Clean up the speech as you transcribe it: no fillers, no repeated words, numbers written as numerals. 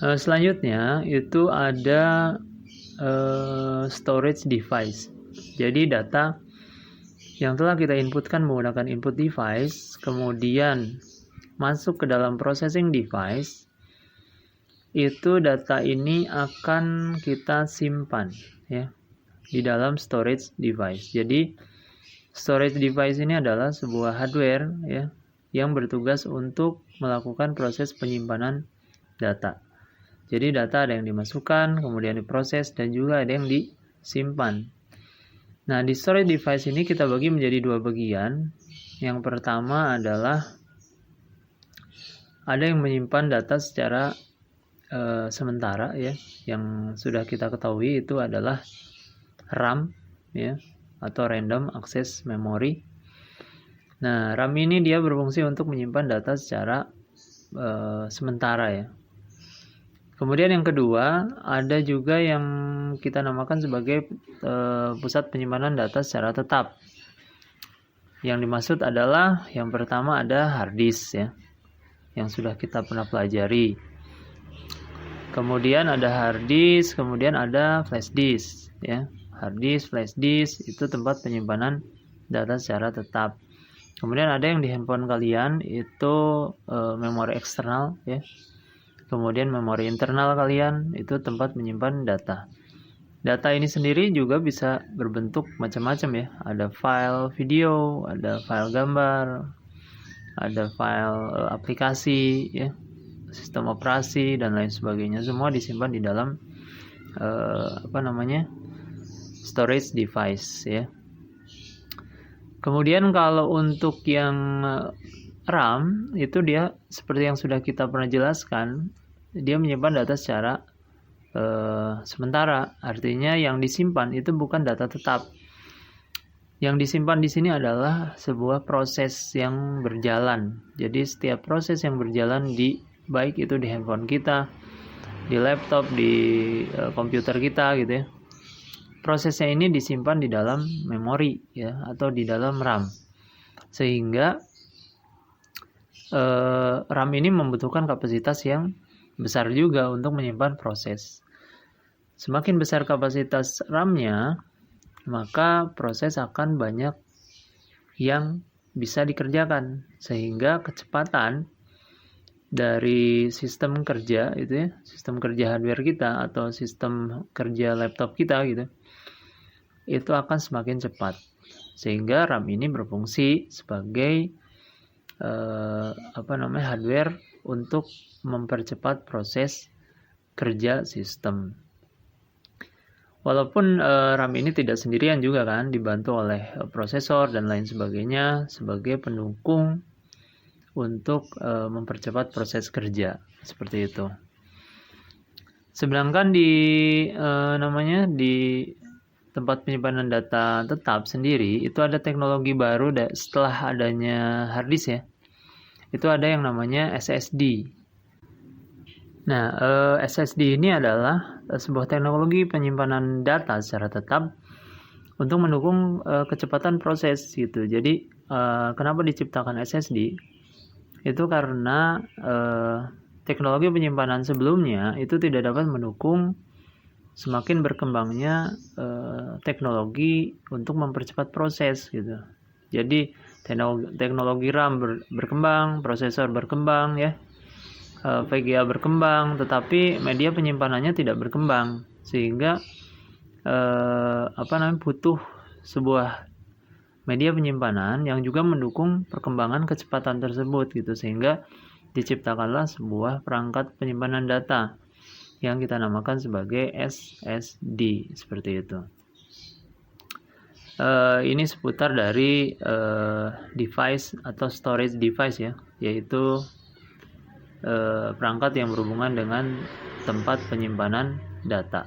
Selanjutnya itu ada storage device. Jadi data yang telah kita inputkan menggunakan input device kemudian masuk ke dalam processing device, itu data ini akan kita simpan ya di dalam storage device. Jadi storage device ini adalah sebuah hardware ya yang bertugas untuk melakukan proses penyimpanan data. Jadi data ada yang dimasukkan, kemudian diproses, dan juga ada yang disimpan. Nah, di storage device ini kita bagi menjadi dua bagian. Yang pertama adalah ada yang menyimpan data secara sementara ya, yang sudah kita ketahui itu adalah RAM ya, atau Random Access Memory. Nah, RAM ini dia berfungsi untuk menyimpan data secara sementara ya. Kemudian yang kedua, ada juga yang kita namakan sebagai pusat penyimpanan data secara tetap. Yang dimaksud adalah yang pertama ada hard disk ya, yang sudah kita pernah pelajari. Kemudian ada hard disk, kemudian ada flash disk ya. Hard disk, flash disk itu tempat penyimpanan data secara tetap. Kemudian ada yang di handphone kalian itu memori eksternal ya. Kemudian memori internal kalian itu tempat menyimpan data. Data ini sendiri juga bisa berbentuk macam-macam ya. Ada file video, ada file gambar, ada file aplikasi ya, sistem operasi dan lain sebagainya. Semua disimpan di dalam storage device ya. Kemudian kalau untuk yang RAM itu dia seperti yang sudah kita pernah jelaskan, dia menyimpan data secara sementara. Artinya yang disimpan itu bukan data tetap. Yang disimpan di sini adalah sebuah proses yang berjalan. Jadi setiap proses yang berjalan baik itu di handphone kita, di laptop, di komputer kita gitu ya. Prosesnya ini disimpan di dalam memori ya, atau di dalam RAM. Sehingga RAM ini membutuhkan kapasitas yang besar juga untuk menyimpan proses. Semakin besar kapasitas RAM-nya, maka proses akan banyak yang bisa dikerjakan, sehingga kecepatan dari sistem kerja itu ya, sistem kerja hardware kita atau sistem kerja laptop kita gitu, itu akan semakin cepat. Sehingga RAM ini berfungsi sebagai hardware untuk mempercepat proses kerja sistem. Walaupun RAM ini tidak sendirian juga kan, dibantu oleh prosesor dan lain sebagainya sebagai pendukung untuk mempercepat proses kerja seperti itu. Sedangkan di tempat penyimpanan data tetap sendiri itu ada teknologi baru setelah adanya hard disk ya. Itu ada yang namanya SSD. Nah, SSD ini adalah sebuah teknologi penyimpanan data secara tetap untuk mendukung kecepatan proses gitu. Jadi, kenapa diciptakan SSD? Itu karena teknologi penyimpanan sebelumnya itu tidak dapat mendukung semakin berkembangnya teknologi untuk mempercepat proses gitu. Jadi teknologi RAM berkembang, prosesor berkembang ya, VGA berkembang, tetapi media penyimpanannya tidak berkembang, sehingga butuh sebuah media penyimpanan yang juga mendukung perkembangan kecepatan tersebut gitu, sehingga diciptakanlah sebuah perangkat penyimpanan data yang kita namakan sebagai SSD seperti itu. Ini seputar dari device atau storage device ya, yaitu perangkat yang berhubungan dengan tempat penyimpanan data.